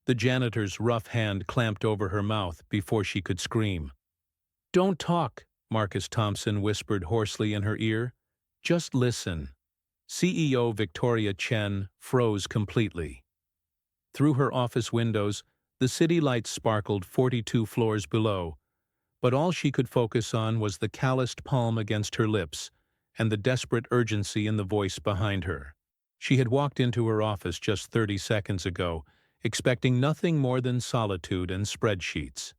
The janitor's rough hand clamped over her mouth before she could scream. "Don't talk," Marcus Thompson whispered hoarsely in her ear. "Just listen." CEO Victoria Chen froze completely. Through her office windows, the city lights sparkled 42 floors below, but all she could focus on was the calloused palm against her lips and the desperate urgency in the voice behind her. She had walked into her office just 30 seconds ago, expecting nothing more than solitude and spreadsheets.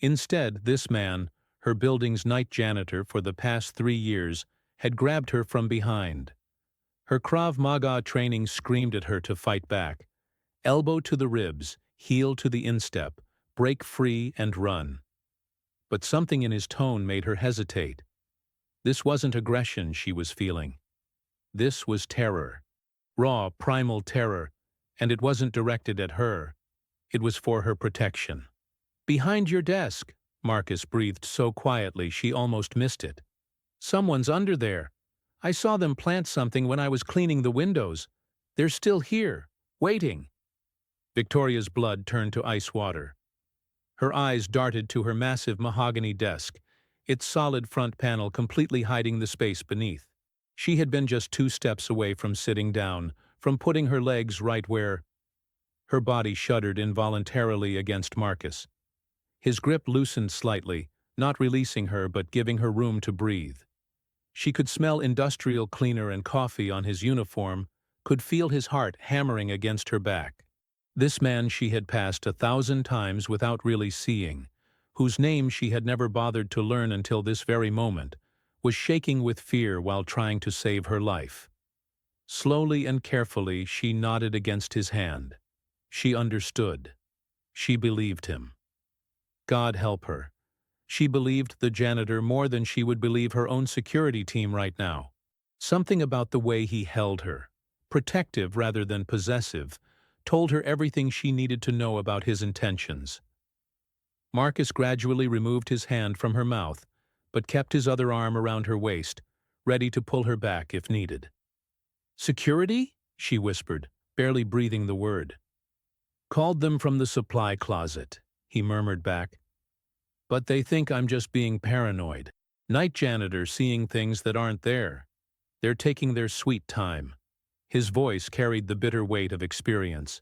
Instead, this man, her building's night janitor for the past 3 years, had grabbed her from behind. Her Krav Maga training screamed at her to fight back. Elbow to the ribs, heel to the instep, break free and run. But something in his tone made her hesitate. This wasn't aggression she was feeling. This was terror. Raw, primal terror, and it wasn't directed at her. It was for her protection. "Behind your desk," Marcus breathed so quietly she almost missed it. "Someone's under there. I saw them plant something when I was cleaning the windows. They're still here, waiting." Victoria's blood turned to ice water. Her eyes darted to her massive mahogany desk, its solid front panel completely hiding the space beneath. She had been just 2 steps away from sitting down, from putting her legs right where... Her body shuddered involuntarily against Marcus. His grip loosened slightly, not releasing her but giving her room to breathe. She could smell industrial cleaner and coffee on his uniform, could feel his heart hammering against her back. This man she had passed 1,000 times without really seeing, whose name she had never bothered to learn until this very moment, was shaking with fear while trying to save her life. Slowly and carefully she nodded against his hand. She understood. She believed him. God help her. She believed the janitor more than she would believe her own security team right now. Something about the way he held her, protective rather than possessive, told her everything she needed to know about his intentions. Marcus gradually removed his hand from her mouth, but kept his other arm around her waist, ready to pull her back if needed. "Security?" she whispered, barely breathing the word. "Called them from the supply closet," he murmured back. "But they think I'm just being paranoid. Night janitor seeing things that aren't there. They're taking their sweet time." His voice carried the bitter weight of experience,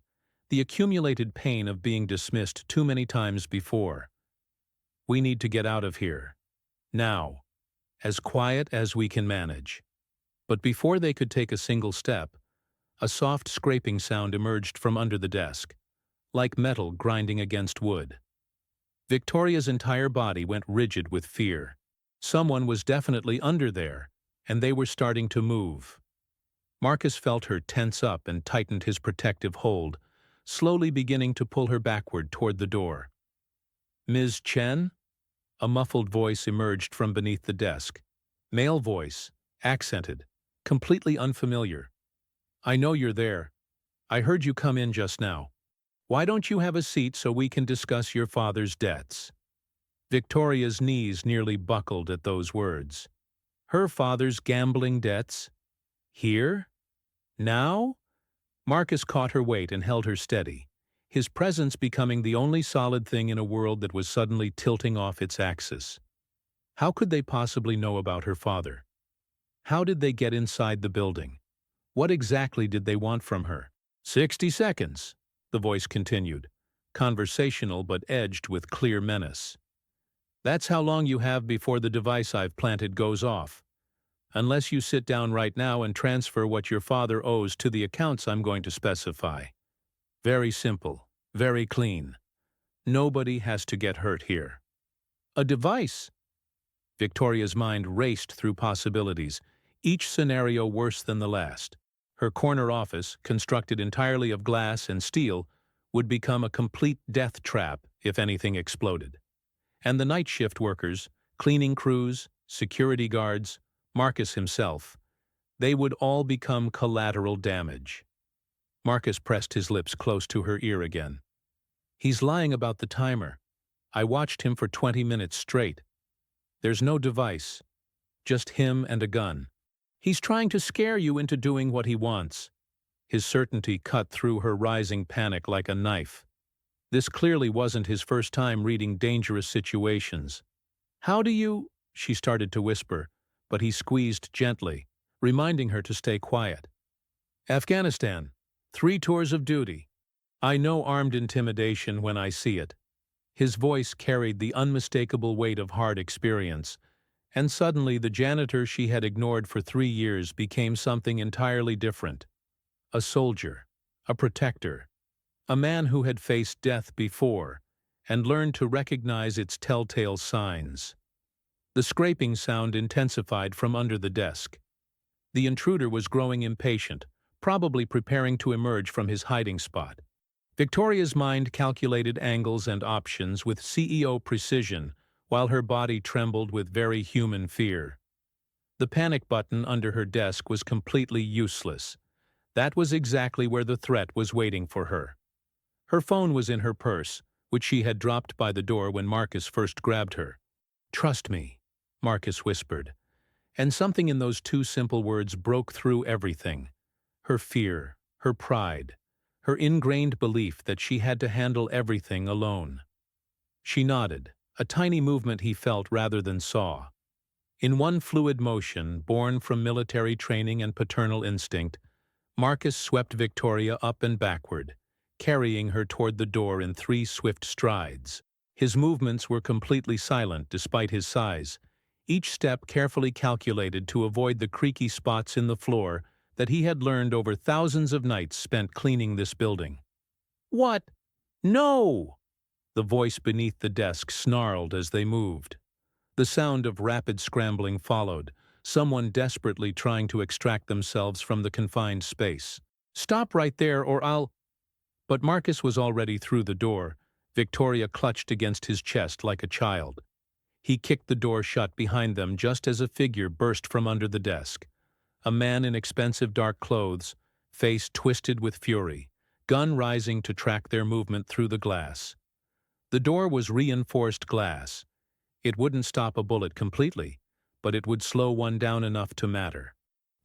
the accumulated pain of being dismissed too many times before. "We need to get out of here. Now. As quiet as we can manage." But before they could take a single step, a soft scraping sound emerged from under the desk, like metal grinding against wood. Victoria's entire body went rigid with fear. Someone was definitely under there, and they were starting to move. Marcus felt her tense up and tightened his protective hold, slowly beginning to pull her backward toward the door. "Ms. Chen?" A muffled voice emerged from beneath the desk. Male voice, accented, completely unfamiliar. "I know you're there. I heard you come in just now. Why don't you have a seat so we can discuss your father's debts?" Victoria's knees nearly buckled at those words. Her father's gambling debts? Here? Now? Marcus caught her weight and held her steady, his presence becoming the only solid thing in a world that was suddenly tilting off its axis. How could they possibly know about her father? How did they get inside the building? What exactly did they want from her? 60 seconds, the voice continued, conversational but edged with clear menace. That's how long you have before the device I've planted goes off. Unless you sit down right now and transfer what your father owes to the accounts I'm going to specify. Very simple, very clean. Nobody has to get hurt here. A device? Victoria's mind raced through possibilities, each scenario worse than the last. Her corner office, constructed entirely of glass and steel, would become a complete death trap if anything exploded. And the night shift workers, cleaning crews, security guards, Marcus himself, they would all become collateral damage. Marcus pressed his lips close to her ear again. He's lying about the timer. I watched him for 20 minutes straight. There's no device, just him and a gun. He's trying to scare you into doing what he wants. His certainty cut through her rising panic like a knife. This clearly wasn't his first time reading dangerous situations. "How do you—" she started to whisper, but he squeezed gently, reminding her to stay quiet. "Afghanistan. 3 tours of duty. I know armed intimidation when I see it." His voice carried the unmistakable weight of hard experience, and suddenly the janitor she had ignored for 3 years became something entirely different. A soldier, a protector, a man who had faced death before and learned to recognize its telltale signs. The scraping sound intensified from under the desk. The intruder was growing impatient, probably preparing to emerge from his hiding spot. Victoria's mind calculated angles and options with CEO precision, while her body trembled with very human fear. The panic button under her desk was completely useless. That was exactly where the threat was waiting for her. Her phone was in her purse, which she had dropped by the door when Marcus first grabbed her. "Trust me," Marcus whispered, and something in those 2 simple words broke through everything. Her fear, her pride, her ingrained belief that she had to handle everything alone. She nodded, a tiny movement he felt rather than saw. In one fluid motion, born from military training and paternal instinct, Marcus swept Victoria up and backward, carrying her toward the door in 3 swift strides. His movements were completely silent despite his size, each step carefully calculated to avoid the creaky spots in the floor that he had learned over thousands of nights spent cleaning this building. "What? No!" The voice beneath the desk snarled as they moved. The sound of rapid scrambling followed, someone desperately trying to extract themselves from the confined space. "Stop right there or I'll—" But Marcus was already through the door. Victoria clutched against his chest like a child. He kicked the door shut behind them just as a figure burst from under the desk. A man in expensive dark clothes, face twisted with fury, gun rising to track their movement through the glass. The door was reinforced glass. It wouldn't stop a bullet completely, but it would slow one down enough to matter.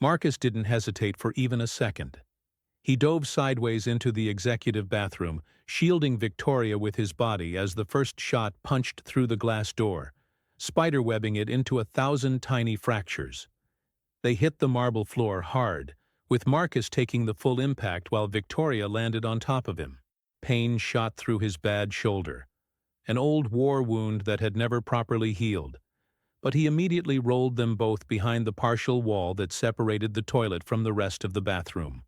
Marcus didn't hesitate for even a second. He dove sideways into the executive bathroom, shielding Victoria with his body as the first shot punched through the glass door, spiderwebbing it into 1,000 tiny fractures. They hit the marble floor hard, with Marcus taking the full impact while Victoria landed on top of him. Pain shot through his bad shoulder, an old war wound that had never properly healed, but he immediately rolled them both behind the partial wall that separated the toilet from the rest of the bathroom.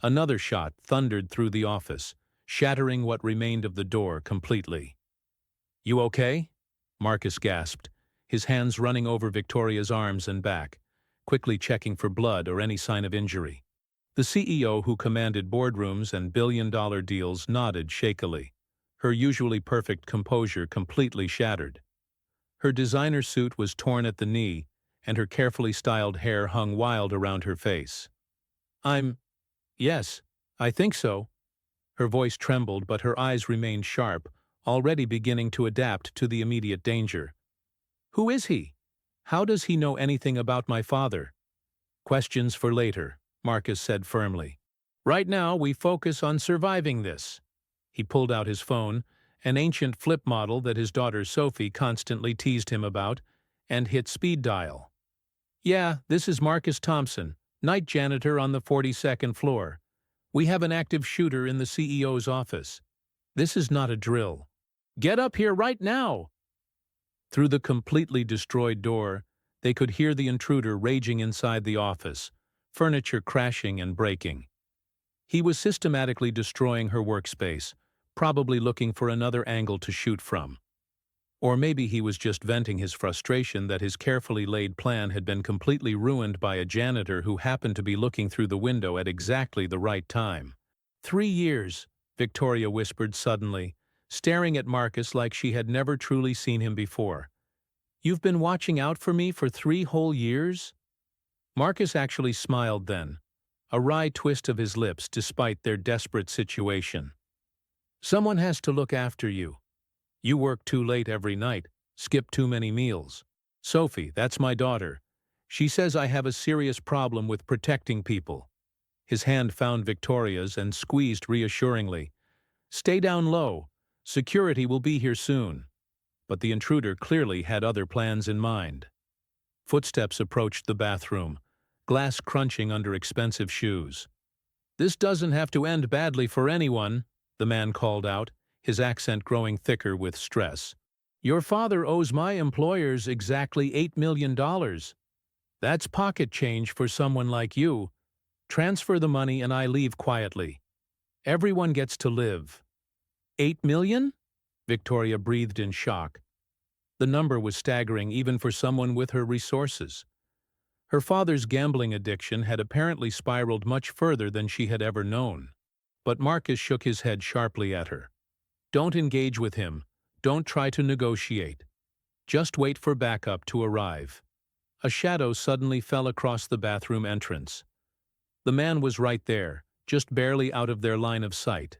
Another shot thundered through the office, shattering what remained of the door completely. "You okay?" Marcus gasped, his hands running over Victoria's arms and back, quickly checking for blood or any sign of injury. The CEO, who commanded boardrooms and billion-dollar deals, nodded shakily, her usually perfect composure completely shattered. Her designer suit was torn at the knee, and her carefully styled hair hung wild around her face. "Yes, I think so." Her voice trembled, but her eyes remained sharp, already beginning to adapt to the immediate danger. "Who is he? How does he know anything about my father?" "Questions for later," Marcus said firmly. "Right now, we focus on surviving this." He pulled out his phone, an ancient flip model that his daughter Sophie constantly teased him about, and hit speed dial. "Yeah, this is Marcus Thompson, night janitor on the 42nd floor. We have an active shooter in the CEO's office. This is not a drill. Get up here right now!" Through the completely destroyed door, they could hear the intruder raging inside the office, furniture crashing and breaking. He was systematically destroying her workspace, probably looking for another angle to shoot from. Or maybe he was just venting his frustration that his carefully laid plan had been completely ruined by a janitor who happened to be looking through the window at exactly the right time. 3 years, Victoria whispered suddenly, staring at Marcus like she had never truly seen him before. "You've been watching out for me for 3 whole years?" Marcus actually smiled then, a wry twist of his lips despite their desperate situation. "Someone has to look after you. You work too late every night, skip too many meals. Sophie, that's my daughter. She says I have a serious problem with protecting people." His hand found Victoria's and squeezed reassuringly. "Stay down low. Security will be here soon. But the intruder clearly had other plans in mind. Footsteps approached the bathroom, glass crunching under expensive shoes. "This doesn't have to end badly for anyone," the man called out, his accent growing thicker with stress. "Your father owes my employers exactly $8 million. That's pocket change for someone like you. Transfer the money and I leave quietly. Everyone gets to live." "8 million?" Victoria breathed in shock. The number was staggering even for someone with her resources. Her father's gambling addiction had apparently spiraled much further than she had ever known. But Marcus shook his head sharply at her. "Don't engage with him. Don't try to negotiate. Just wait for backup to arrive." A shadow suddenly fell across the bathroom entrance. The man was right there, just barely out of their line of sight.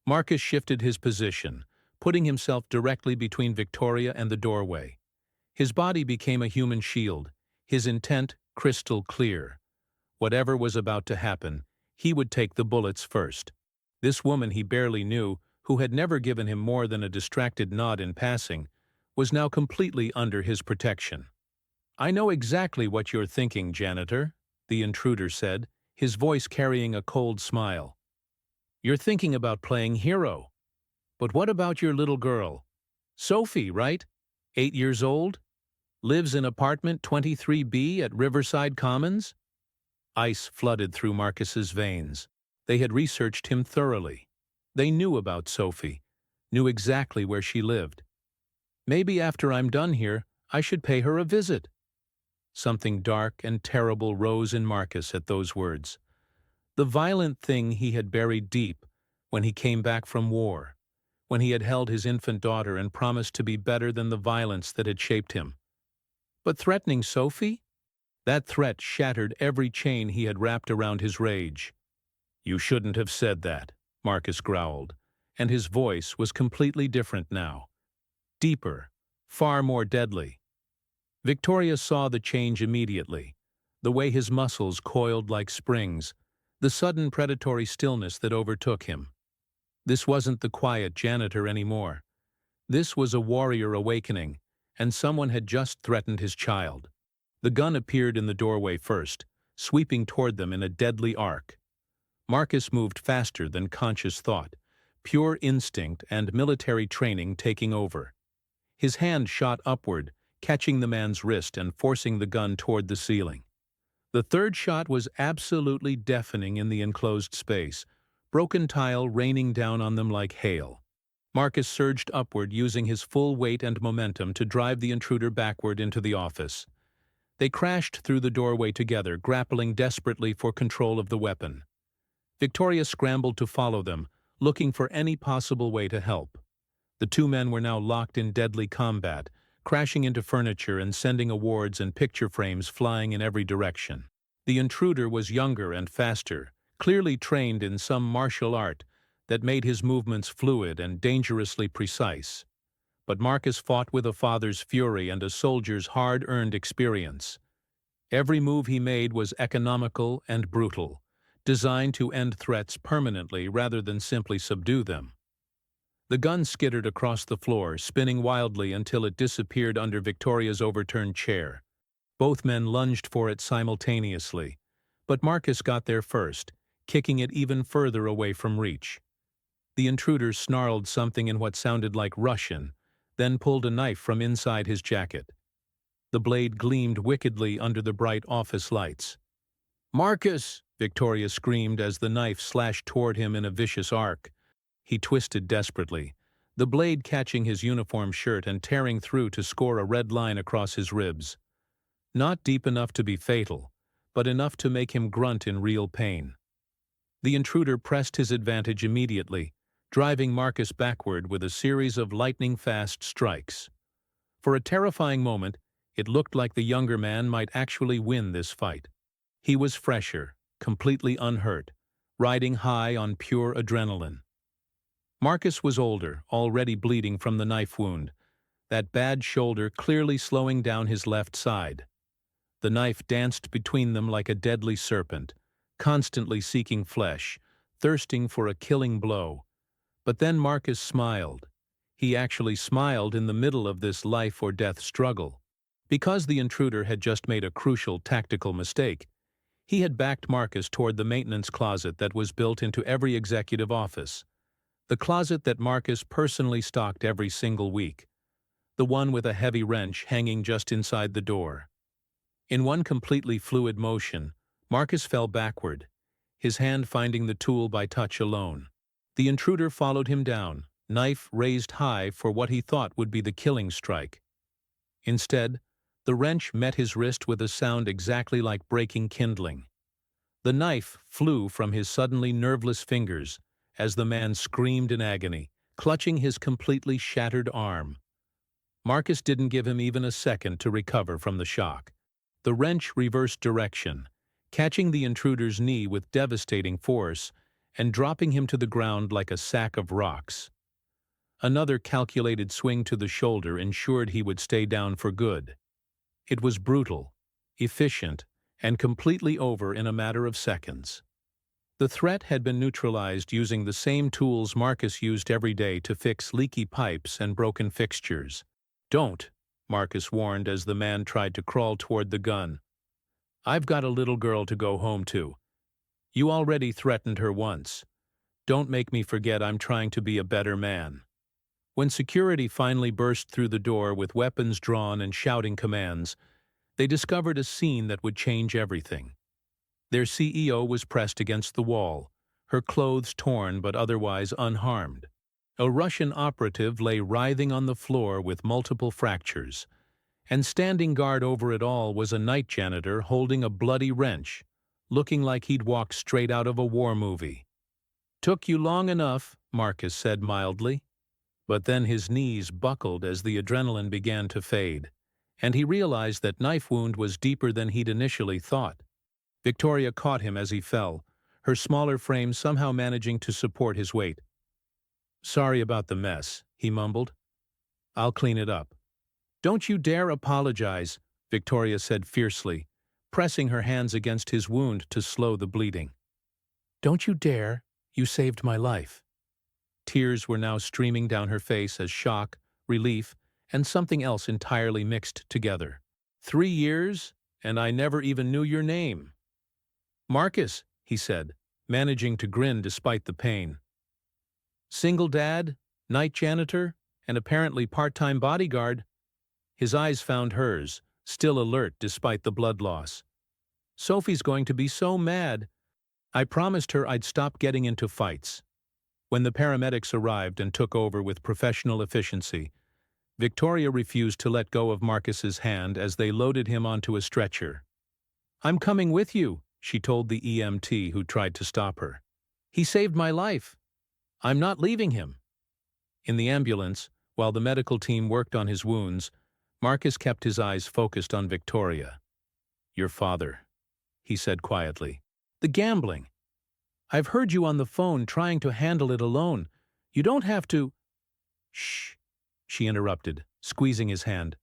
Marcus shifted his position, putting himself directly between Victoria and the doorway. His body became a human shield, his intent crystal clear. Whatever was about to happen, he would take the bullets first. This woman he barely knew, who had never given him more than a distracted nod in passing, was now completely under his protection. "I know exactly what you're thinking, Janitor," the intruder said, his voice carrying a cold smile. "You're thinking about playing hero. But what about your little girl? Sophie, right? 8 years old? Lives in apartment 23B at Riverside Commons?" Ice flooded through Marcus's veins. They had researched him thoroughly. They knew about Sophie, knew exactly where she lived. "Maybe after I'm done here, I should pay her a visit." Something dark and terrible rose in Marcus at those words. The violent thing he had buried deep when he came back from war, when he had held his infant daughter and promised to be better than the violence that had shaped him. But threatening Sophie? That threat shattered every chain he had wrapped around his rage. "You shouldn't have said that," Marcus growled, and his voice was completely different now. Deeper, far more deadly. Victoria saw the change immediately, the way his muscles coiled like springs, the sudden predatory stillness that overtook him. This wasn't the quiet janitor anymore. This was a warrior awakening, and someone had just threatened his child. The gun appeared in the doorway first, sweeping toward them in a deadly arc. Marcus moved faster than conscious thought, pure instinct and military training taking over. His hand shot upward, catching the man's wrist and forcing the gun toward the ceiling. The third shot was absolutely deafening in the enclosed space, broken tile raining down on them like hail. Marcus surged upward, using his full weight and momentum to drive the intruder backward into the office. They crashed through the doorway together, grappling desperately for control of the weapon. Victoria scrambled to follow them, looking for any possible way to help. The two men were now locked in deadly combat, crashing into furniture and sending awards and picture frames flying in every direction. The intruder was younger and faster, clearly trained in some martial art that made his movements fluid and dangerously precise. But Marcus fought with a father's fury and a soldier's hard-earned experience. Every move he made was economical and brutal, designed to end threats permanently rather than simply subdue them. The gun skittered across the floor, spinning wildly until it disappeared under Victoria's overturned chair. Both men lunged for it simultaneously, but Marcus got there first, kicking it even further away from reach. The intruder snarled something in what sounded like Russian, then pulled a knife from inside his jacket. The blade gleamed wickedly under the bright office lights. "Marcus!" Victoria screamed as the knife slashed toward him in a vicious arc. He twisted desperately, the blade catching his uniform shirt and tearing through to score a red line across his ribs. Not deep enough to be fatal, but enough to make him grunt in real pain. The intruder pressed his advantage immediately, driving Marcus backward with a series of lightning-fast strikes. For a terrifying moment, it looked like the younger man might actually win this fight. He was fresher, completely unhurt, riding high on pure adrenaline. Marcus was older, already bleeding from the knife wound, that bad shoulder clearly slowing down his left side. The knife danced between them like a deadly serpent, constantly seeking flesh, thirsting for a killing blow. But then Marcus smiled. He actually smiled in the middle of this life-or-death struggle. Because the intruder had just made a crucial tactical mistake, he had backed Marcus toward the maintenance closet that was built into every executive office. The closet that Marcus personally stocked every single week. The one with a heavy wrench hanging just inside the door. In one completely fluid motion, Marcus fell backward, his hand finding the tool by touch alone. The intruder followed him down, knife raised high for what he thought would be the killing strike. Instead, the wrench met his wrist with a sound exactly like breaking kindling. The knife flew from his suddenly nerveless fingers as the man screamed in agony, clutching his completely shattered arm. Marcus didn't give him even a second to recover from the shock. The wrench reversed direction, catching the intruder's knee with devastating force and dropping him to the ground like a sack of rocks. Another calculated swing to the shoulder ensured he would stay down for good. It was brutal, efficient, and completely over in a matter of seconds. The threat had been neutralized using the same tools Marcus used every day to fix leaky pipes and broken fixtures. "Don't," Marcus warned as the man tried to crawl toward the gun. "I've got a little girl to go home to. You already threatened her once. Don't make me forget I'm trying to be a better man." When security finally burst through the door with weapons drawn and shouting commands, they discovered a scene that would change everything. Their CEO was pressed against the wall, her clothes torn but otherwise unharmed. A Russian operative lay writhing on the floor with multiple fractures, and standing guard over it all was a night janitor holding a bloody wrench, looking like he'd walked straight out of a war movie. "Took you long enough," Marcus said mildly. But then his knees buckled as the adrenaline began to fade, and he realized that knife wound was deeper than he'd initially thought. Victoria caught him as he fell, her smaller frame somehow managing to support his weight. "Sorry about the mess," he mumbled. "I'll clean it up." "Don't you dare apologize," Victoria said fiercely, pressing her hands against his wound to slow the bleeding. "Don't you dare. You saved my life." Tears were now streaming down her face as shock, relief, and something else entirely mixed together. 3 years, and I never even knew your name." "Marcus," he said, managing to grin despite the pain. "Single dad, night janitor, and apparently part-time bodyguard." His eyes found hers, still alert despite the blood loss. "Sophie's going to be so mad. I promised her I'd stop getting into fights." When the paramedics arrived and took over with professional efficiency, Victoria refused to let go of Marcus's hand as they loaded him onto a stretcher. "I'm coming with you," she told the EMT who tried to stop her. "He saved my life. I'm not leaving him." In the ambulance, while the medical team worked on his wounds, Marcus kept his eyes focused on Victoria. "Your father," he said quietly. "The gambling. I've heard you on the phone trying to handle it alone. You don't have to—" "Shh," she interrupted, squeezing his hand.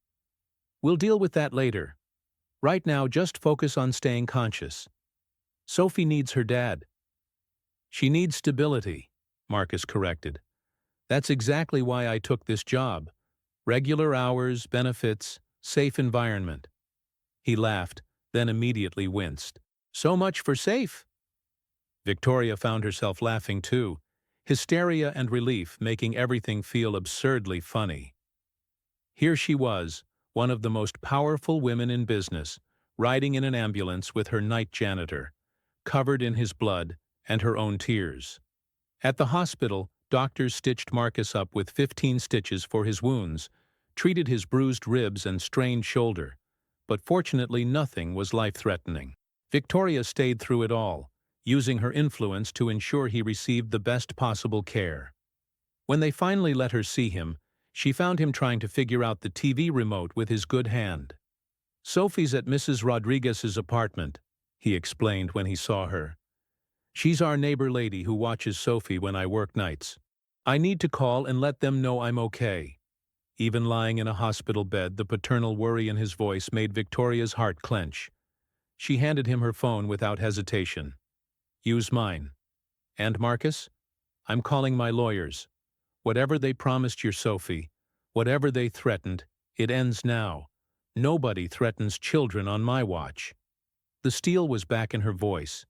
"We'll deal with that later. Right now, just focus on staying conscious. Sophie needs her dad." "She needs stability," Marcus corrected. "That's exactly why I took this job. Regular hours, benefits, safe environment." He laughed, then immediately winced. "So much for safe." Victoria found herself laughing too, hysteria and relief making everything feel absurdly funny. Here she was, one of the most powerful women in business, riding in an ambulance with her night janitor, covered in his blood and her own tears. At the hospital, doctors stitched Marcus up with 15 stitches for his wounds, treated his bruised ribs and strained shoulder, but fortunately nothing was life-threatening. Victoria stayed through it all, using her influence to ensure he received the best possible care. When they finally let her see him, she found him trying to figure out the TV remote with his good hand. "Sophie's at Mrs. Rodriguez's apartment," he explained when he saw her. "She's our neighbor lady who watches Sophie when I work nights. I need to call and let them know I'm okay." Even lying in a hospital bed, the paternal worry in his voice made Victoria's heart clench. She handed him her phone without hesitation. "Use mine. And Marcus? I'm calling my lawyers. Whatever they promised your Sophie, whatever they threatened, it ends now. Nobody threatens children on my watch." The steel was back in her voice,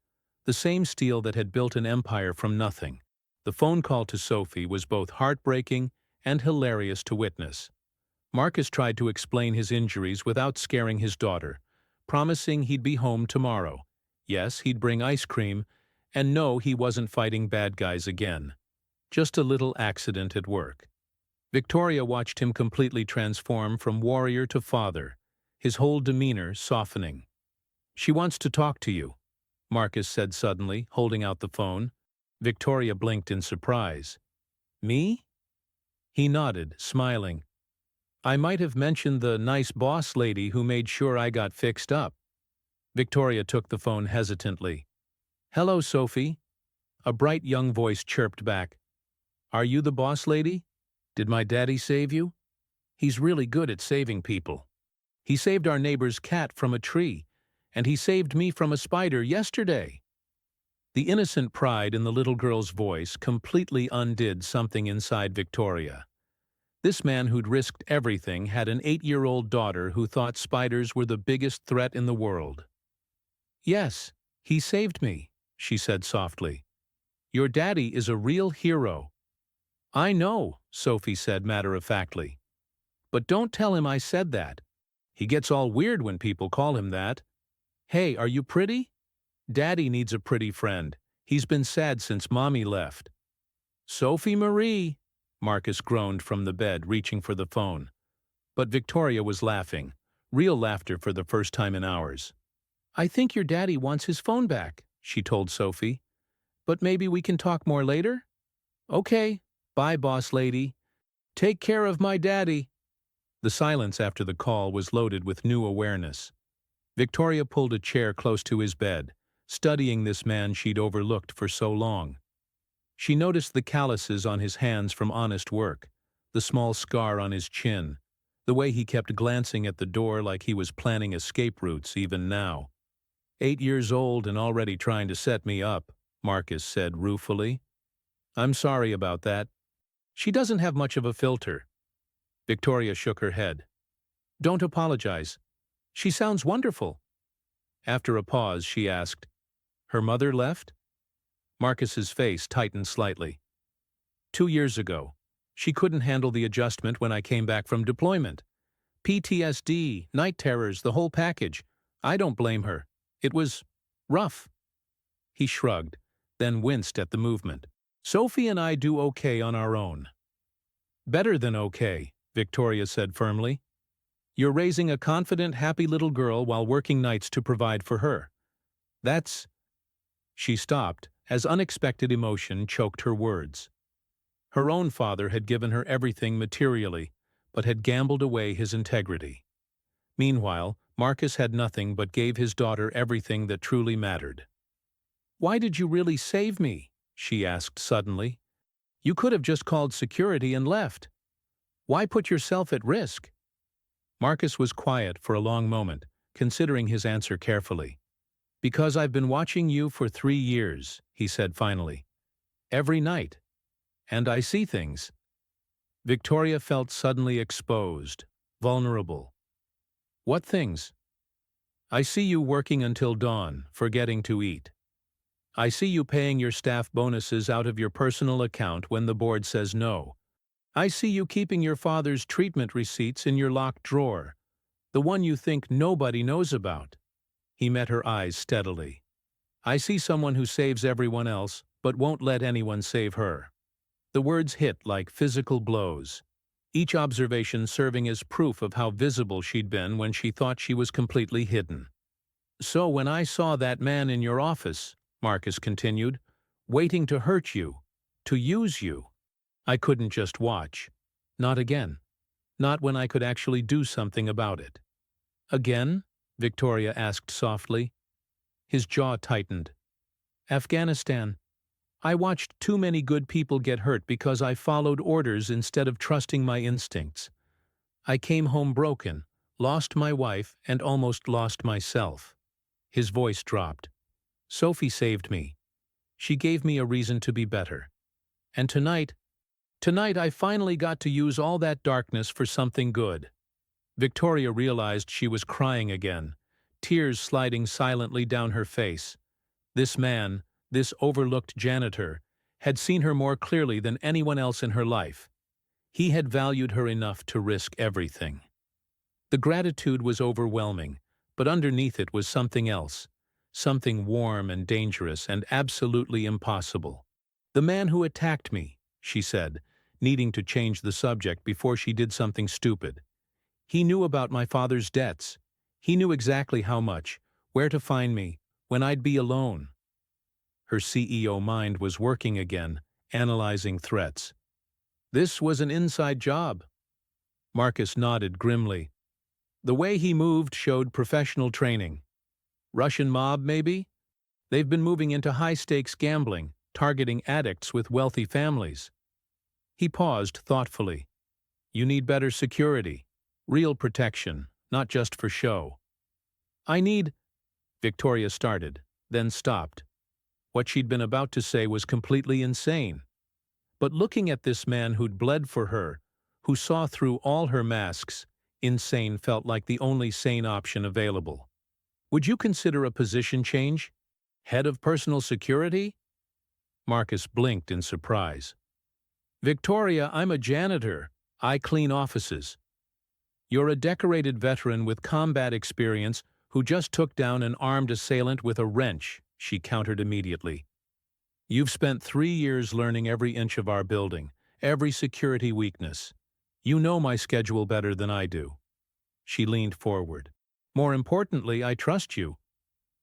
the same steel that had built an empire from nothing. The phone call to Sophie was both heartbreaking and hilarious to witness. Marcus tried to explain his injuries without scaring his daughter, promising he'd be home tomorrow. Yes, he'd bring ice cream, and no, he wasn't fighting bad guys again. Just a little accident at work. Victoria watched him completely transform from warrior to father, his whole demeanor softening. "She wants to talk to you," Marcus said suddenly, holding out the phone. Victoria blinked in surprise. "Me?" He nodded, smiling. "I might have mentioned the nice boss lady who made sure I got fixed up." Victoria took the phone hesitantly. "Hello, Sophie." A bright young voice chirped back. "Are you the boss lady? Did my daddy save you? He's really good at saving people. He saved our neighbor's cat from a tree, and he saved me from a spider yesterday." The innocent pride in the little girl's voice completely undid something inside Victoria. This man who'd risked everything had an 8-year-old daughter who thought spiders were the biggest threat in the world. "Yes, he saved me," she said softly. "Your daddy is a real hero." "I know," Sophie said matter-of-factly. "But don't tell him I said that. He gets all weird when people call him that. Hey, are you pretty? Daddy needs a pretty friend. He's been sad since Mommy left." "Sophie Marie," Marcus groaned from the bed, reaching for the phone. But Victoria was laughing, real laughter for the first time in hours. "I think your daddy wants his phone back," she told Sophie. "But maybe we can talk more later?" "Okay, bye, boss lady. Take care of my daddy." The silence after the call was loaded with new awareness. Victoria pulled a chair close to his bed, studying this man she'd overlooked for so long. She noticed the calluses on his hands from honest work, the small scar on his chin, the way he kept glancing at the door like he was planning escape routes even now. 8 years old and already trying to set me up, Marcus said ruefully. "I'm sorry about that. She doesn't have much of a filter." Victoria shook her head. "Don't apologize. She sounds wonderful." After a pause, she asked, "Her mother left?" Marcus's face tightened slightly. 2 years ago. She couldn't handle the adjustment when I came back from deployment. PTSD, night terrors, the whole package. I don't blame her. It was rough." He shrugged, then winced at the movement. "Sophie and I do okay on our own." "Better than okay," Victoria said firmly. "You're raising a confident, happy little girl while working nights to provide for her. That's—" She stopped, as unexpected emotion choked her words. Her own father had given her everything materially, but had gambled away his integrity. Meanwhile, Marcus had nothing but gave his daughter everything that truly mattered. "Why did you really save me?" she asked suddenly. "You could have just called security and left. Why put yourself at risk?" Marcus was quiet for a long moment, considering his answer carefully. "Because I've been watching you for 3 years," he said finally. "Every night. And I see things." Victoria felt suddenly exposed, vulnerable. "What things?" "I see you working until dawn, forgetting to eat. I see you paying your staff bonuses out of your personal account when the board says no. I see you keeping your father's treatment receipts in your locked drawer, the one you think nobody knows about." He met her eyes steadily. "I see someone who saves everyone else, but won't let anyone save her." The words hit like physical blows, each observation serving as proof of how visible she'd been when she thought she was completely hidden. "So when I saw that man in your office," Marcus continued, "waiting to hurt you, to use you, I couldn't just watch. Not again. Not when I could actually do something about it." "Again?" Victoria asked softly. His jaw tightened. "Afghanistan. I watched too many good people get hurt because I followed orders instead of trusting my instincts. I came home broken, lost my wife, and almost lost myself." His voice dropped. "Sophie saved me. She gave me a reason to be better." And tonight I finally got to use all that darkness for something good. Victoria realized she was crying again, tears sliding silently down her face. This man, this overlooked janitor, had seen her more clearly than anyone else in her life. He had valued her enough to risk everything. The gratitude was overwhelming, but underneath it was something else, something warm and dangerous and absolutely impossible. "The man who attacked me," she said, needing to change the subject before she did something stupid. "He knew about my father's debts. He knew exactly how much, where to find me, when I'd be alone." Her CEO mind was working again, analyzing threats. This was an inside job. Marcus nodded grimly. The way he moved showed professional training. Russian mob, maybe? They've been moving into high-stakes gambling, targeting addicts with wealthy families. He paused thoughtfully. "You need better security. Real protection, not just for show." "I need—" Victoria started, then stopped. What she'd been about to say was completely insane. But looking at this man who'd bled for her, who saw through all her masks, insane felt like the only sane option available. "Would you consider a position change? Head of personal security?" Marcus blinked in surprise. "Victoria, I'm a janitor. I clean offices." "You're a decorated veteran with combat experience who just took down an armed assailant with a wrench," she countered immediately. "You've spent 3 years learning every inch of our building, every security weakness. You know my schedule better than I do." She leaned forward. "More importantly, I trust you.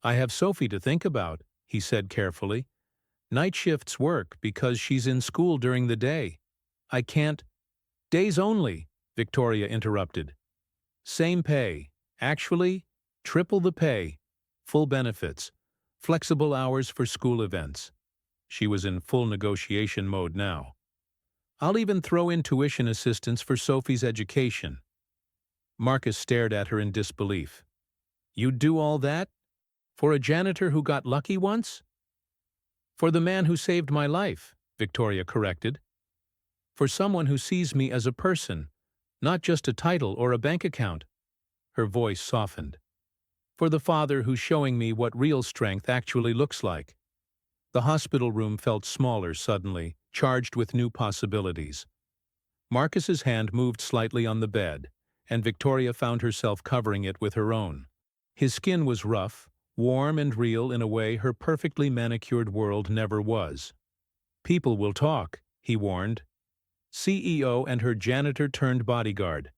I have Sophie to think about," he said carefully. "Night shifts work because she's in school during the day. I can't—" "Days only," Victoria interrupted. "Same pay. Actually, triple the pay. Full benefits. Flexible hours for school events." She was in full negotiation mode now. "I'll even throw in tuition assistance for Sophie's education." Marcus stared at her in disbelief. "You'd do all that? For a janitor who got lucky once?" "For the man who saved my life," Victoria corrected. "For someone who sees me as a person, not just a title or a bank account." Her voice softened. "For the father who's showing me what real strength actually looks like." The hospital room felt smaller suddenly, charged with new possibilities. Marcus's hand moved slightly on the bed, and Victoria found herself covering it with her own. His skin was rough, warm and real in a way her perfectly manicured world never was. "People will talk," he warned. "CEO and her janitor-turned-bodyguard.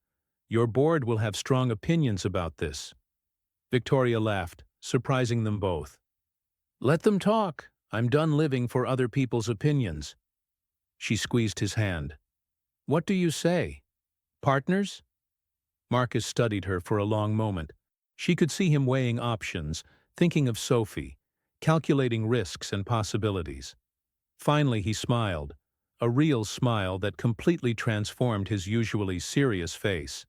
Your board will have strong opinions about this." Victoria laughed, surprising them both. "Let them talk. I'm done living for other people's opinions." She squeezed his hand. "What do you say? Partners?" Marcus studied her for a long moment. She could see him weighing options, thinking of Sophie, calculating risks and possibilities. Finally he smiled, a real smile that completely transformed his usually serious face.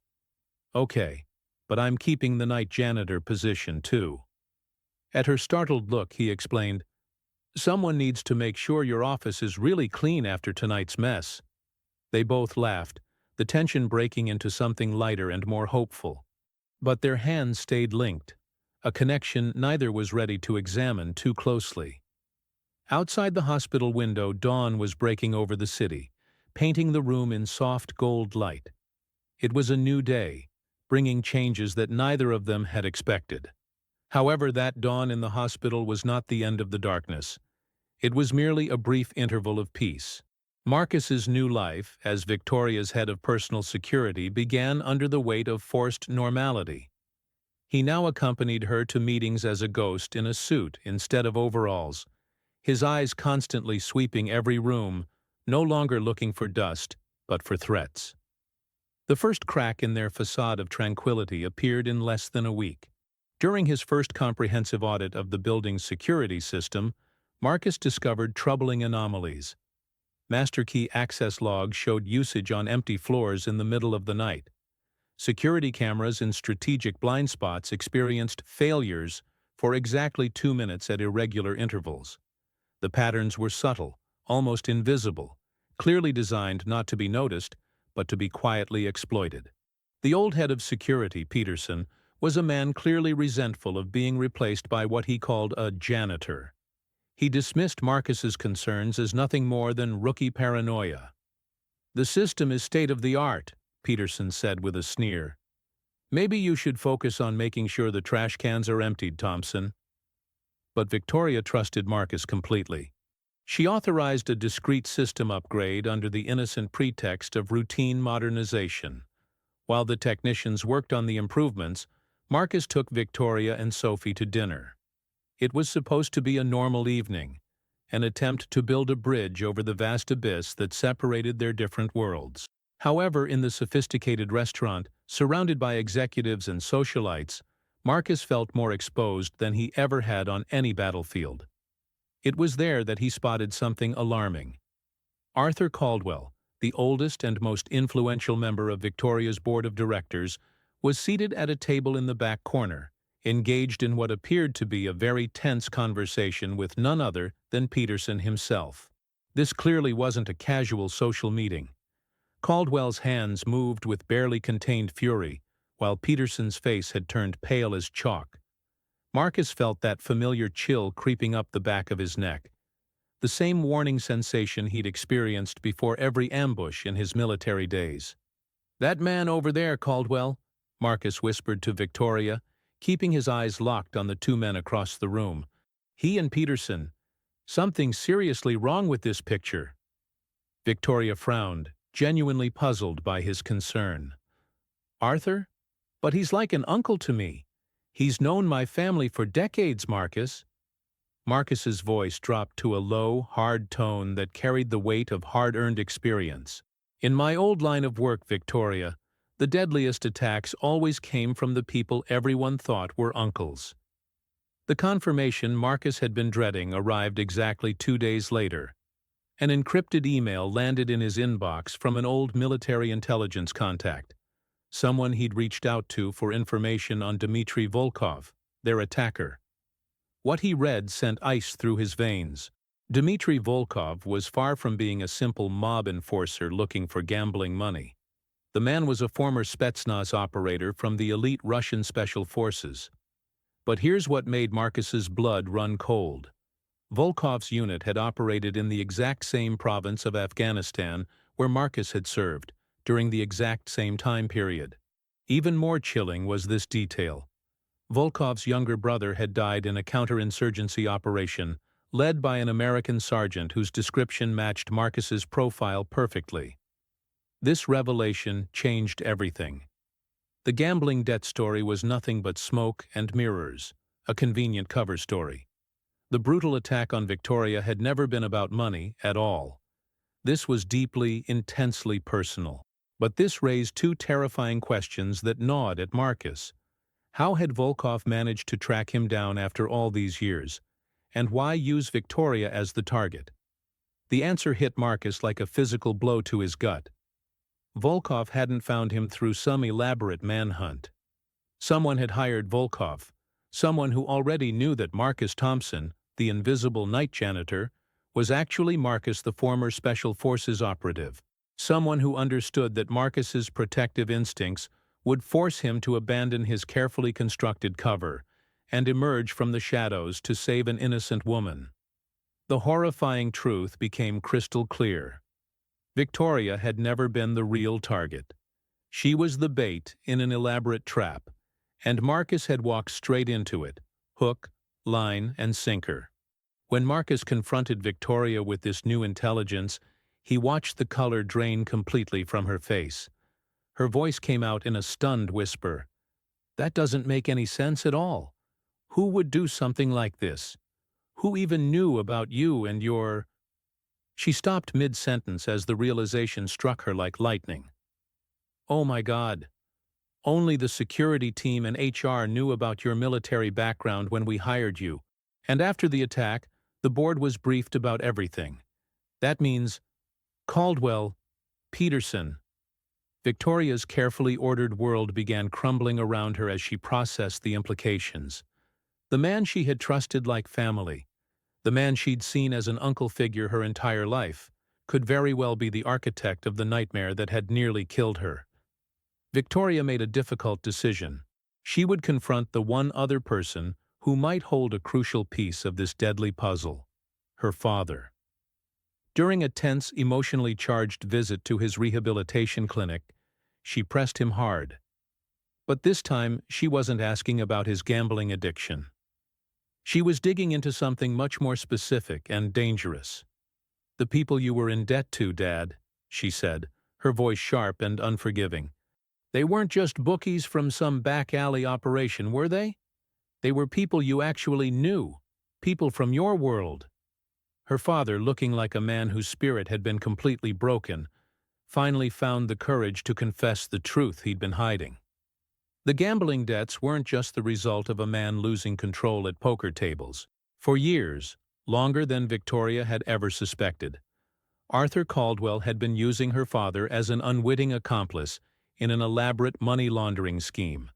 "Okay, but I'm keeping the night janitor position too." At her startled look, he explained, "Someone needs to make sure your office is really clean after tonight's mess." They both laughed, the tension breaking into something lighter and more hopeful. But their hands stayed linked, a connection neither was ready to examine too closely. Outside the hospital window, dawn was breaking over the city, painting the room in soft gold light. It was a new day, bringing changes that neither of them had expected. However, that dawn in the hospital was not the end of the darkness. It was merely a brief interval of peace. Marcus's new life, as Victoria's head of personal security, began under the weight of forced normality. He now accompanied her to meetings as a ghost in a suit instead of overalls, his eyes constantly sweeping every room, no longer looking for dust, but for threats. The first crack in their facade of tranquility appeared in less than a week. During his first comprehensive audit of the building's security system, Marcus discovered troubling anomalies. Master key access logs showed usage on empty floors in the middle of the night. Security cameras in strategic blind spots experienced failures for exactly 2 minutes at irregular intervals. The patterns were subtle, almost invisible, clearly designed not to be noticed, but to be quietly exploited. The old head of security, Peterson, was a man clearly resentful of being replaced by what he called a janitor. He dismissed Marcus's concerns as nothing more than rookie paranoia. "The system is state-of-the-art," Peterson said with a sneer. "Maybe you should focus on making sure the trash cans are emptied, Thompson." But Victoria trusted Marcus completely. She authorized a discreet system upgrade under the innocent pretext of routine modernization. While the technicians worked on the improvements, Marcus took Victoria and Sophie to dinner. It was supposed to be a normal evening, an attempt to build a bridge over the vast abyss that separated their different worlds. However, in the sophisticated restaurant, surrounded by executives and socialites, Marcus felt more exposed than he ever had on any battlefield. It was there that he spotted something alarming. Arthur Caldwell, the oldest and most influential member of Victoria's board of directors, was seated at a table in the back corner, engaged in what appeared to be a very tense conversation with none other than Peterson himself. This clearly wasn't a casual social meeting. Caldwell's hands moved with barely contained fury, while Peterson's face had turned pale as chalk. Marcus felt that familiar chill creeping up the back of his neck, the same warning sensation he'd experienced before every ambush in his military days. "That man over there, Caldwell," Marcus whispered to Victoria, keeping his eyes locked on the two men across the room. "He and Peterson. Something seriously wrong with this picture." Victoria frowned, genuinely puzzled by his concern. "Arthur? But he's like an uncle to me. He's known my family for decades, Marcus." Marcus's voice dropped to a low, hard tone that carried the weight of hard-earned experience. "In my old line of work, Victoria, the deadliest attacks always came from the people everyone thought were uncles." The confirmation Marcus had been dreading arrived exactly 2 days later. An encrypted email landed in his inbox from an old military intelligence contact, someone he'd reached out to for information on Dmitry Volkov, their attacker. What he read sent ice through his veins. Dmitry Volkov was far from being a simple mob enforcer looking for gambling money. The man was a former Spetsnaz operator from the elite Russian Special Forces. But here's what made Marcus's blood run cold. Volkov's unit had operated in the exact same province of Afghanistan where Marcus had served, during the exact same time period. Even more chilling was this detail. Volkov's younger brother had died in a counterinsurgency operation, led by an American sergeant whose description matched Marcus's profile perfectly. This revelation changed everything. The gambling debt story was nothing but smoke and mirrors, a convenient cover story. The brutal attack on Victoria had never been about money at all. This was deeply, intensely personal. But this raised two terrifying questions that gnawed at Marcus. How had Volkov managed to track him down after all these years? And why use Victoria as the target? The answer hit Marcus like a physical blow to his gut. Volkov hadn't found him through some elaborate manhunt. Someone had hired Volkov, someone who already knew that Marcus Thompson, the invisible night janitor, was actually Marcus, the former Special Forces operative. Someone who understood that Marcus's protective instincts would force him to abandon his carefully constructed cover and emerge from the shadows to save an innocent woman. The horrifying truth became crystal clear. Victoria had never been the real target. She was the bait in an elaborate trap, and Marcus had walked straight into it, hook, line, and sinker. When Marcus confronted Victoria with this new intelligence, he watched the color drain completely from her face. Her voice came out in a stunned whisper. "That doesn't make any sense at all. Who would do something like this? Who even knew about you and your—" She stopped mid-sentence as the realization struck her like lightning. "Oh my God. Only the security team and HR knew about your military background when we hired you, and after the attack, the board was briefed about everything. That means Caldwell, Peterson." Victoria's carefully ordered world began crumbling around her as she processed the implications. The man she had trusted like family, the man she'd seen as an uncle figure her entire life, could very well be the architect of the nightmare that had nearly killed her. Victoria made a difficult decision. She would confront the one other person who might hold a crucial piece of this deadly puzzle: her father. During a tense, emotionally charged visit to his rehabilitation clinic, she pressed him hard. But this time, she wasn't asking about his gambling addiction. She was digging into something much more specific and dangerous. "The people you were in debt to, Dad," she said, her voice sharp and unforgiving. "They weren't just bookies from some back alley operation, were they? They were people you actually knew, people from your world." Her father, looking like a man whose spirit had been completely broken, finally found the courage to confess the truth he'd been hiding. The gambling debts weren't just the result of a man losing control at poker tables. For years, longer than Victoria had ever suspected, Arthur Caldwell had been using her father as an unwitting accomplice in an elaborate money laundering scheme.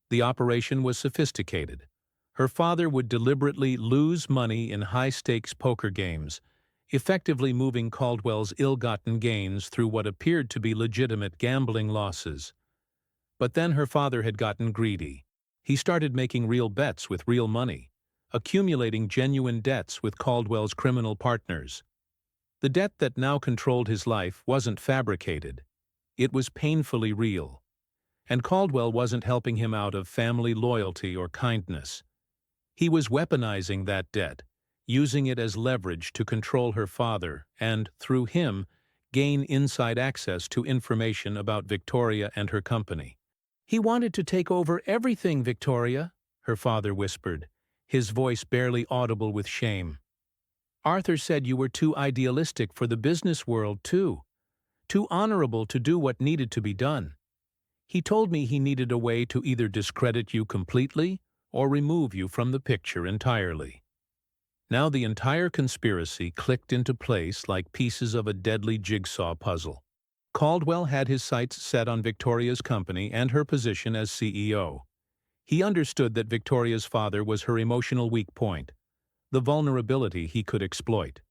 The operation was sophisticated. Her father would deliberately lose money in high-stakes poker games, effectively moving Caldwell's ill-gotten gains through what appeared to be legitimate gambling losses. But then her father had gotten greedy. He started making real bets with real money, accumulating genuine debts with Caldwell's criminal partners. The debt that now controlled his life wasn't fabricated. It was painfully real. And Caldwell wasn't helping him out of family loyalty or kindness. He was weaponizing that debt, using it as leverage to control her father and, through him, gain inside access to information about Victoria and her company. "He wanted to take over everything, Victoria," her father whispered, his voice barely audible with shame. "Arthur said you were too idealistic for the business world, too honorable to do what needed to be done. He told me he needed a way to either discredit you completely or remove you from the picture entirely." Now the entire conspiracy clicked into place like pieces of a deadly jigsaw puzzle. Caldwell had his sights set on Victoria's company and her position as CEO. He understood that Victoria's father was her emotional weak point, the vulnerability he could exploit.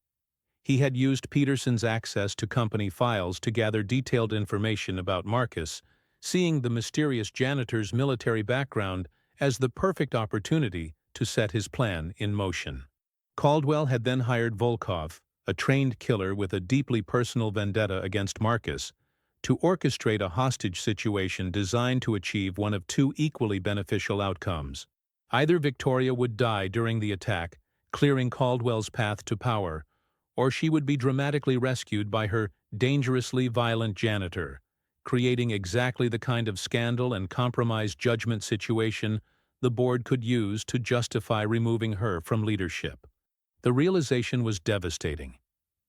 He had used Peterson's access to company files to gather detailed information about Marcus, seeing the mysterious janitor's military background as the perfect opportunity to set his plan in motion. Caldwell had then hired Volkov, a trained killer with a deeply personal vendetta against Marcus, to orchestrate a hostage situation designed to achieve one of two equally beneficial outcomes. Either Victoria would die during the attack, clearing Caldwell's path to power, or she would be dramatically rescued by her dangerously violent janitor, creating exactly the kind of scandal and compromised judgment situation the board could use to justify removing her from leadership. The realization was devastating.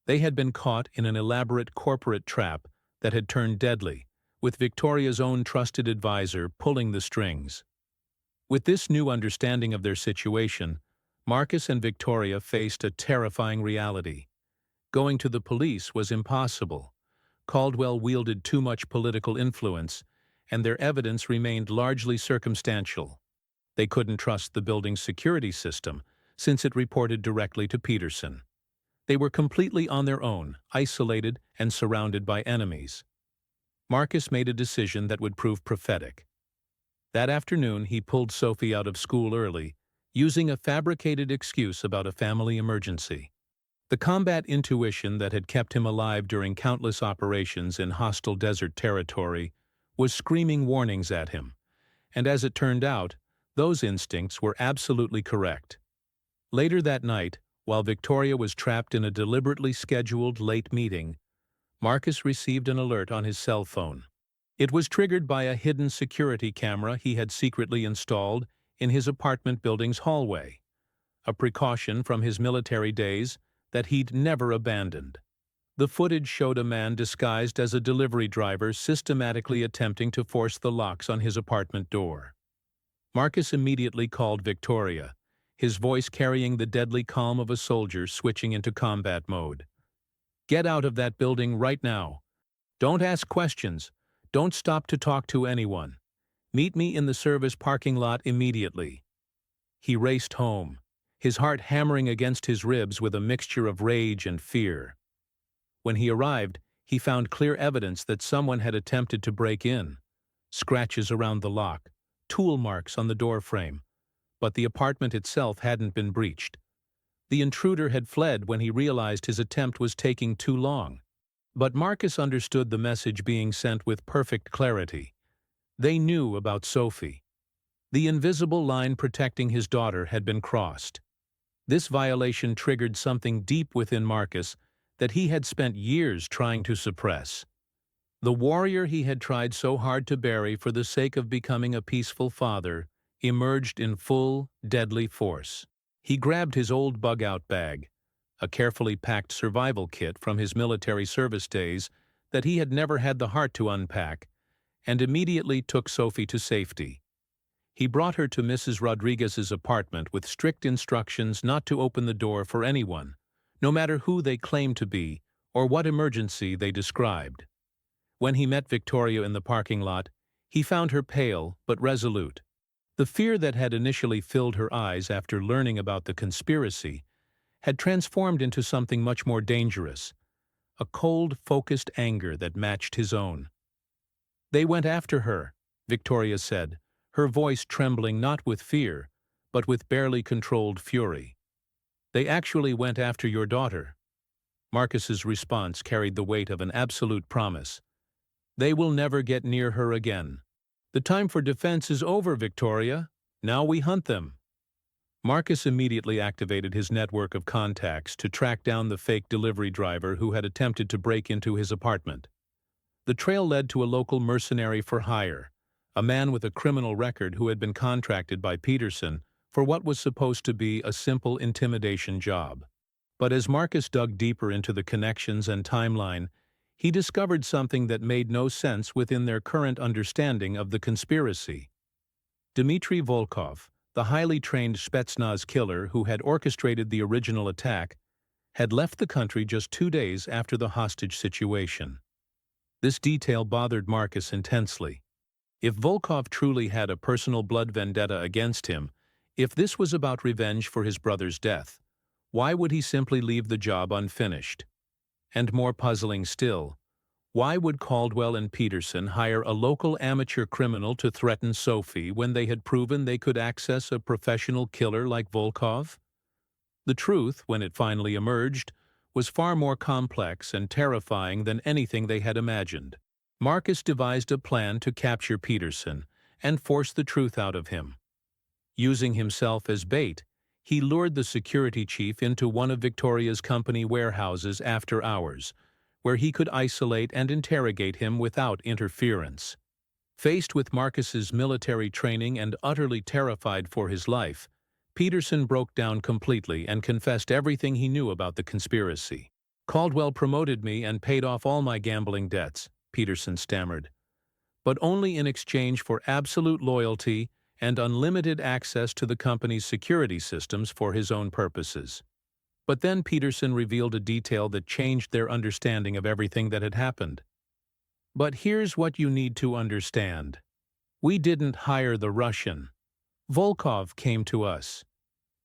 They had been caught in an elaborate corporate trap that had turned deadly, with Victoria's own trusted advisor pulling the strings. With this new understanding of their situation, Marcus and Victoria faced a terrifying reality. Going to the police was impossible. Caldwell wielded too much political influence, and their evidence remained largely circumstantial. They couldn't trust the building's security system, since it reported directly to Peterson. They were completely on their own, isolated and surrounded by enemies. Marcus made a decision that would prove prophetic. That afternoon, he pulled Sophie out of school early, using a fabricated excuse about a family emergency. The combat intuition that had kept him alive during countless operations in hostile desert territory was screaming warnings at him, and as it turned out, those instincts were absolutely correct. Later that night, while Victoria was trapped in a deliberately scheduled late meeting, Marcus received an alert on his cell phone. It was triggered by a hidden security camera he had secretly installed in his apartment building's hallway, a precaution from his military days that he'd never abandoned. The footage showed a man disguised as a delivery driver systematically attempting to force the locks on his apartment door. Marcus immediately called Victoria, his voice carrying the deadly calm of a soldier switching into combat mode. "Get out of that building right now. Don't ask questions. Don't stop to talk to anyone. Meet me in the service parking lot immediately." He raced home, his heart hammering against his ribs with a mixture of rage and fear. When he arrived, he found clear evidence that someone had attempted to break in. Scratches around the lock, tool marks on the door frame, but the apartment itself hadn't been breached. The intruder had fled when he realized his attempt was taking too long. But Marcus understood the message being sent with perfect clarity. They knew about Sophie. The invisible line protecting his daughter had been crossed. This violation triggered something deep within Marcus that he had spent years trying to suppress. The warrior he had tried so hard to bury for the sake of becoming a peaceful father emerged in full, deadly force. He grabbed his old bug-out bag, a carefully packed survival kit from his military service days that he had never had the heart to unpack, and immediately took Sophie to safety. He brought her to Mrs. Rodriguez's apartment with strict instructions not to open the door for anyone, no matter who they claimed to be or what emergency they described. When he met Victoria in the parking lot, he found her pale but resolute. The fear that had initially filled her eyes after learning about the conspiracy had transformed into something much more dangerous, a cold, focused anger that matched his own. "They went after her," Victoria said, her voice trembling not with fear, but with barely controlled fury. "They actually went after your daughter." Marcus's response carried the weight of an absolute promise. "They will never get near her again." "The time for defense is over, Victoria. Now we hunt them." Marcus immediately activated his network of contacts to track down the fake delivery driver who had attempted to break into his apartment. The trail led to a local mercenary for hire, a man with a criminal record who had been contracted by Peterson for what was supposed to be a simple intimidation job. But as Marcus dug deeper into the connections and timeline, he discovered something that made no sense within their current understanding of the conspiracy. Dmitry Volkov, the highly trained Spetsnaz killer who had orchestrated the original attack, had left the country just 2 days after the hostage situation. This detail bothered Marcus intensely. If Volkov truly had a personal blood vendetta against him, if this was about revenge for his brother's death, why would he simply leave the job unfinished? And more puzzling still, why would Caldwell and Peterson hire a local amateur criminal to threaten Sophie when they had proven they could access a professional killer like Volkov? The truth, when it finally emerged, was far more complex and terrifying than anything they had imagined. Marcus devised a plan to capture Peterson and force the truth out of him. Using himself as bait, he lured the security chief into one of Victoria's company warehouses after hours, where he could isolate and interrogate him without interference. Faced with Marcus's military training and utterly terrified for his life, Peterson broke down completely and confessed everything he knew about the conspiracy. "Caldwell promoted me and paid off all my gambling debts," Peterson stammered, "but only in exchange for absolute loyalty and unlimited access to the company's security systems for his own purposes." But then Peterson revealed a detail that changed their understanding of everything that had happened. "But here's what you need to understand. We didn't hire the Russian. Volkov came to us.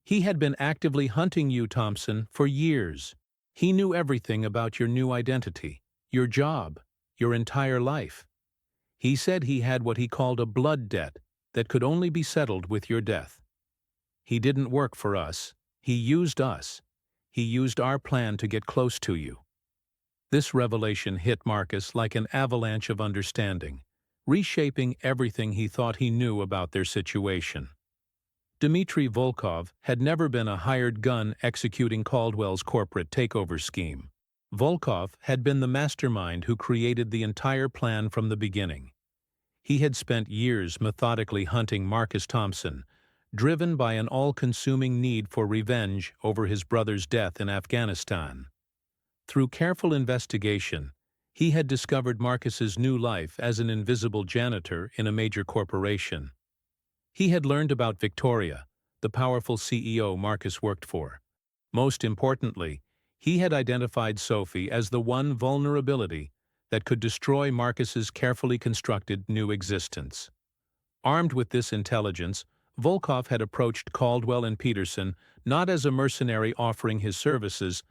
He had been actively hunting you, Thompson, for years. He knew everything about your new identity, your job, your entire life. He said he had what he called a blood debt that could only be settled with your death. He didn't work for us. He used us. He used our plan to get close to you." This revelation hit Marcus like an avalanche of understanding, reshaping everything he thought he knew about their situation. Dmitry Volkov had never been a hired gun executing Caldwell's corporate takeover scheme. Volkov had been the mastermind who created the entire plan from the beginning. He had spent years methodically hunting Marcus Thompson, driven by an all-consuming need for revenge over his brother's death in Afghanistan. Through careful investigation, he had discovered Marcus's new life as an invisible janitor in a major corporation. He had learned about Victoria, the powerful CEO Marcus worked for. Most importantly, he had identified Sophie as the one vulnerability that could destroy Marcus's carefully constructed new existence. Armed with this intelligence, Volkov had approached Caldwell and Peterson not as a mercenary offering his services,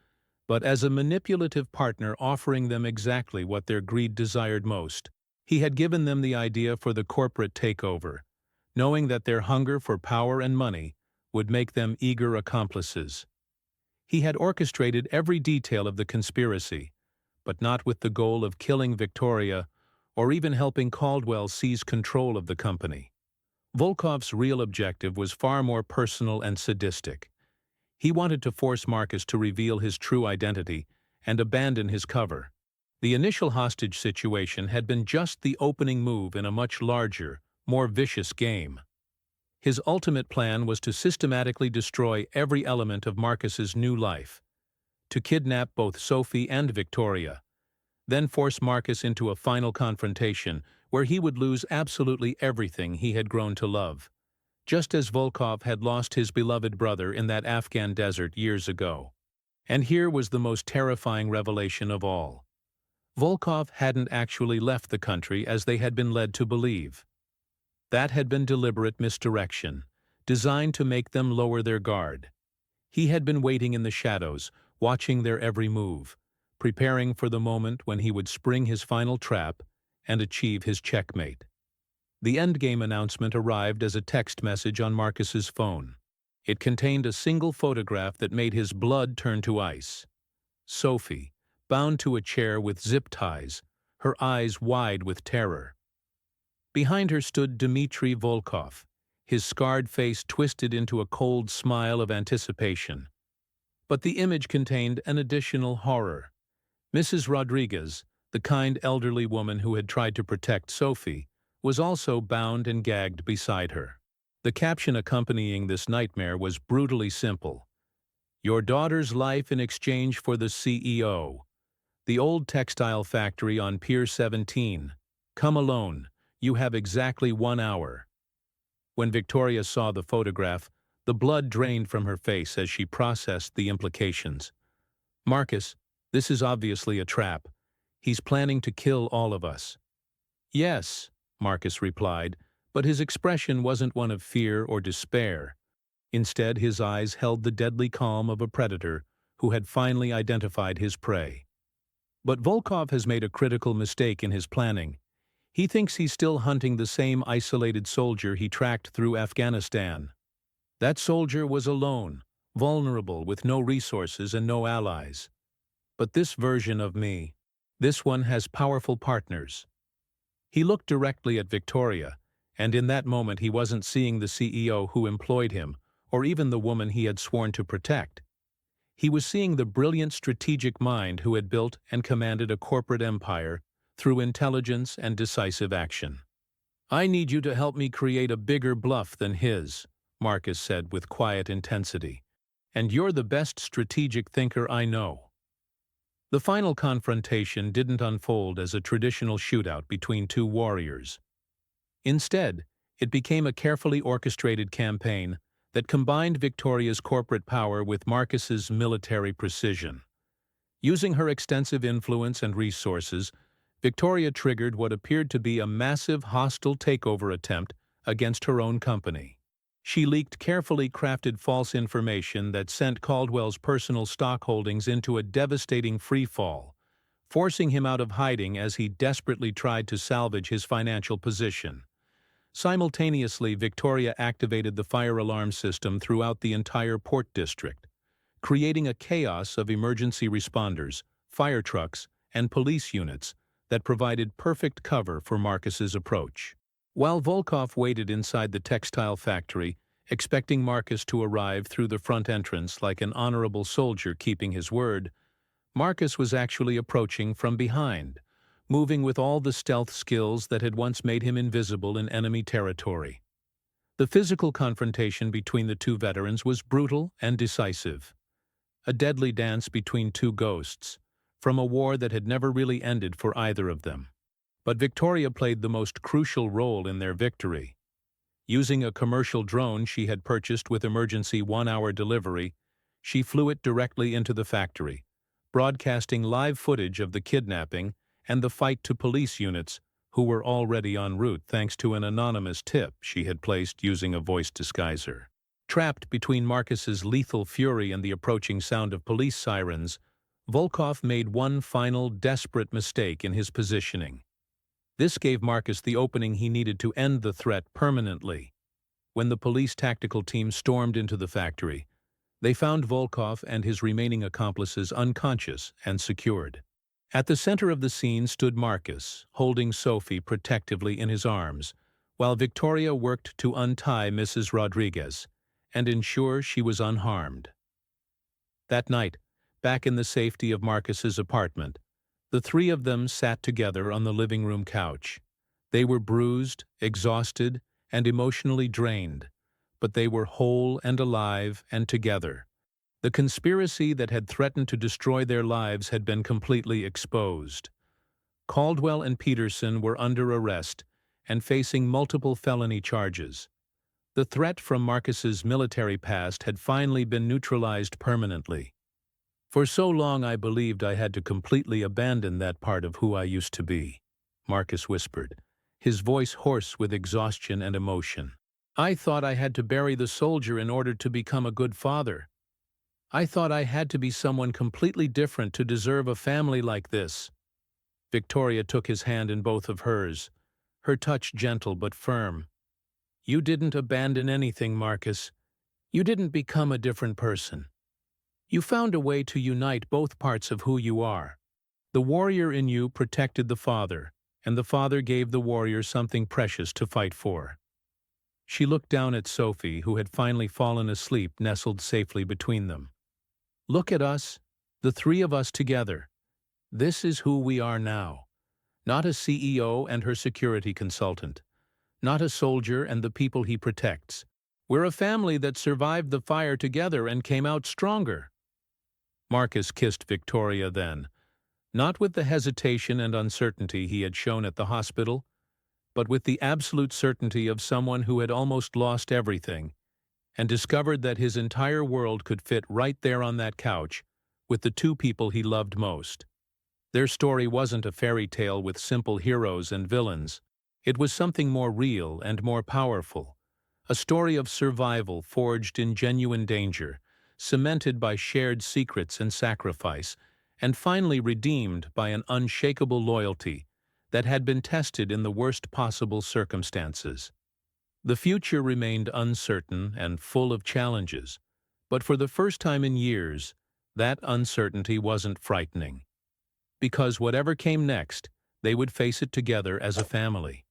but as a manipulative partner offering them exactly what their greed desired most. He had given them the idea for the corporate takeover, knowing that their hunger for power and money would make them eager accomplices. He had orchestrated every detail of the conspiracy, but not with the goal of killing Victoria or even helping Caldwell seize control of the company. Volkov's real objective was far more personal and sadistic. He wanted to force Marcus to reveal his true identity and abandon his cover. The initial hostage situation had been just the opening move in a much larger, more vicious game. His ultimate plan was to systematically destroy every element of Marcus's new life, to kidnap both Sophie and Victoria, then force Marcus into a final confrontation where he would lose absolutely everything he had grown to love, just as Volkov had lost his beloved brother in that Afghan desert years ago. And here was the most terrifying revelation of all. Volkov hadn't actually left the country as they had been led to believe. That had been deliberate misdirection, designed to make them lower their guard. He had been waiting in the shadows, watching their every move, preparing for the moment when he would spring his final trap and achieve his checkmate. The endgame announcement arrived as a text message on Marcus's phone. It contained a single photograph that made his blood turn to ice. Sophie, bound to a chair with zip ties, her eyes wide with terror. Behind her stood Dmitry Volkov, his scarred face twisted into a cold smile of anticipation. But the image contained an additional horror. Mrs. Rodriguez, the kind elderly woman who had tried to protect Sophie, was also bound and gagged beside her. The caption accompanying this nightmare was brutally simple. "Your daughter's life in exchange for the CEO. The old textile factory on Pier 17. Come alone. You have exactly 1 hour." When Victoria saw the photograph, the blood drained from her face as she processed the implications. "Marcus, this is obviously a trap. He's planning to kill all of us." "Yes," Marcus replied, but his expression wasn't one of fear or despair. Instead, his eyes held the deadly calm of a predator who had finally identified his prey. But Volkov has made a critical mistake in his planning. He thinks he's still hunting the same isolated soldier he tracked through Afghanistan. That soldier was alone, vulnerable, with no resources and no allies. But this version of me, this one has powerful partners. He looked directly at Victoria, and in that moment he wasn't seeing the CEO who employed him, or even the woman he had sworn to protect. He was seeing the brilliant strategic mind who had built and commanded a corporate empire through intelligence and decisive action. "I need you to help me create a bigger bluff than his," Marcus said with quiet intensity. "And you're the best strategic thinker I know." The final confrontation didn't unfold as a traditional shootout between two warriors. Instead, it became a carefully orchestrated campaign that combined Victoria's corporate power with Marcus's military precision. Using her extensive influence and resources, Victoria triggered what appeared to be a massive hostile takeover attempt against her own company. She leaked carefully crafted false information that sent Caldwell's personal stock holdings into a devastating freefall, forcing him out of hiding as he desperately tried to salvage his financial position. Simultaneously, Victoria activated the fire alarm system throughout the entire port district, creating a chaos of emergency responders, fire trucks, and police units that provided perfect cover for Marcus's approach. While Volkov waited inside the textile factory, expecting Marcus to arrive through the front entrance like an honorable soldier keeping his word, Marcus was actually approaching from behind, moving with all the stealth skills that had once made him invisible in enemy territory. The physical confrontation between the two veterans was brutal and decisive. A deadly dance between two ghosts, from a war that had never really ended for either of them. But Victoria played the most crucial role in their victory. Using a commercial drone she had purchased with emergency 1-hour delivery, she flew it directly into the factory, broadcasting live footage of the kidnapping and the fight to police units who were already en route thanks to an anonymous tip she had placed using a voice disguiser. Trapped between Marcus's lethal fury and the approaching sound of police sirens, Volkov made one final, desperate mistake in his positioning. This gave Marcus the opening he needed to end the threat permanently. When the police tactical team stormed into the factory, they found Volkov and his remaining accomplices unconscious and secured. At the center of the scene stood Marcus, holding Sophie protectively in his arms, while Victoria worked to untie Mrs. Rodriguez and ensure she was unharmed. That night, back in the safety of Marcus's apartment, the three of them sat together on the living room couch. They were bruised, exhausted, and emotionally drained, but they were whole and alive and together. The conspiracy that had threatened to destroy their lives had been completely exposed. Caldwell and Peterson were under arrest and facing multiple felony charges. The threat from Marcus's military past had finally been neutralized permanently. "For so long I believed I had to completely abandon that part of who I used to be," Marcus whispered, his voice hoarse with exhaustion and emotion. "I thought I had to bury the soldier in order to become a good father. I thought I had to be someone completely different to deserve a family like this." Victoria took his hand in both of hers, her touch gentle but firm. "You didn't abandon anything, Marcus. You didn't become a different person. You found a way to unite both parts of who you are. The warrior in you protected the father, and the father gave the warrior something precious to fight for." She looked down at Sophie, who had finally fallen asleep nestled safely between them. "Look at us, the three of us together. This is who we are now. Not a CEO and her security consultant. Not a soldier and the people he protects. We're a family that survived the fire together and came out stronger." Marcus kissed Victoria then, not with the hesitation and uncertainty he had shown at the hospital, but with the absolute certainty of someone who had almost lost everything and discovered that his entire world could fit right there on that couch with the two people he loved most. Their story wasn't a fairy tale with simple heroes and villains. It was something more real and more powerful, a story of survival forged in genuine danger, cemented by shared secrets and sacrifice, and finally redeemed by an unshakable loyalty that had been tested in the worst possible circumstances. The future remained uncertain and full of challenges, but for the first time in years, that uncertainty wasn't frightening. Because whatever came next, they would face it together as a family.